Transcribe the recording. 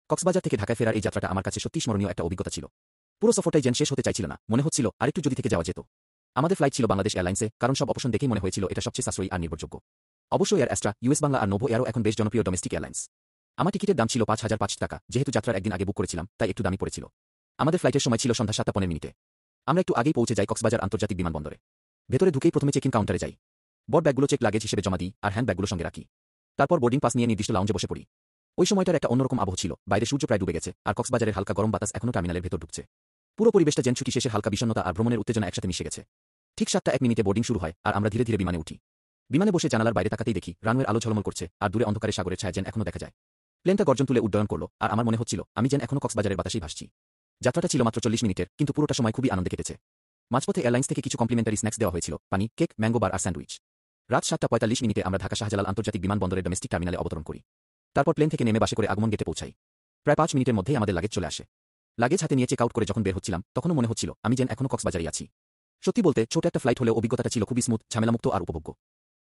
কক্সবাজার থেকে ঢাকায় ফেরার এই যাত্রাটা আমার কাছে সত্যিই স্মরণীয় একটা অভিজ্ঞতা ছিল। পুরো সফরটাই যেন শেষ হতে চাইছিল না, মনে হচ্ছিল আরেকটু যদি থেকে যাওয়া যেত। আমাদের ফ্লাইট ছিল বাংলাদেশ এয়ারলাইন্সে, কারণ সব অপশন দেখেই মনে হয়েছিল এটা সবচেয়ে সাশ্রয়ী আর নির্ভরযোগ্য। অবশ্যই এয়ার অ্যাস্ট্রা, ইউএস বাংলা আর নোভো এয়ারও এখন বেশ জনপ্রিয় ডোমেস্টিক এয়ারলাইন্স। আমার টিকিটের দাম ছিল ৫,৫০০ টাকা, যেহেতু যাত্রার একদিন আগে বুক করেছিলাম তাই একটু দামি পড়েছিল। আমাদের ফ্লাইটের সময় ছিল সন্ধ্যা ৭টা ১৫ মিনিটে। আমরা একটু আগেই পৌঁছে যাই কক্সবাজার আন্তর্জাতিক বিমানবন্দরে। ভেতরে ঢুকেই প্রথমে চেক ইন কাউন্টারে যাই। বড় ব্যাগগুলো চেক লাগেজ হিসেবে জমা দিই আর হ্যান্ড ব্যাগগুলো সঙ্গে রাখি। তারপর বোর্ডিং পাস নিয়ে নির্দিষ্ট লাউঞ্জে বসে পড়ি। ওই সময়টার একটা অন্যরকম আবহ ছিল, বাইরে সূর্য প্রায় ডুবে গেছে আর কক্সবাজারের হালকা গরম বাতাস এখনো টার্মিনালের ভেতর ঢুকছে। পুরো পরিবেশটা যেন ছুটি শেষের হালকা বিষণ্ণতা আর ভ্রমণের উত্তেজনা একসাথে মিশে গেছে। ঠিক ৭টা ১ মিনিটে বোর্ডিং শুরু হয় আর আমরা ধীরে ধীরে বিমানে উঠি। বিমানে বসে জানালার বাইরে তাকাতেই দেখি রানওয়ের আলো ঝলমল করছে আর দূরে অন্ধকারে সাগরের ছায়া যেন এখনো দেখা যায়। প্লেনটা গর্জন তুলে উড্ডয়ন করল আর আমার মনে হচ্ছিল আমি যেন এখনো কক্সবাজারের বাতাসেই ভাসছি। যাত্রাটা ছিল মাত্র ৪০ মিনিটের, কিন্তু পুরোটা সময় খুবই আনন্দে কেটেছে। মাঝপথে এয়ারলাইন্স থেকে কিছু কমপ্লিমেন্টারি স্ন্যাক্স দেওয়া হয়েছিল, পানি, কেক, ম্যাঙ্গো বার আর স্যান্ডউইচ। রাত ৭টা ৪৫ মিনিটে আমরা ঢাকা শাহজালাল আন্তর্জাতিক বিমানবন্দরের ডোমেস্টিক টার্মিনালে অবতরণ করি। তারপর প্লেন থেকে নেমে বাসে করে আগমন গেটে পৌঁছাই। প্রায় ৫ মিনিটের মধ্যেই আমাদের লাগেজ চলে আসে। লাগেজ হাতে নিয়ে চেক আউট করে যখন বের হচ্ছিলাম তখনও মনে হচ্ছিল আমি যেন এখনো কক্সবাজারেই আছি। সত্যি বলতে ছোট একটা ফ্লাইট হলেও অভিজ্ঞতাটা ছিল খুবই স্মুথ, ঝামেলামুক্ত আর উপভোগ্য।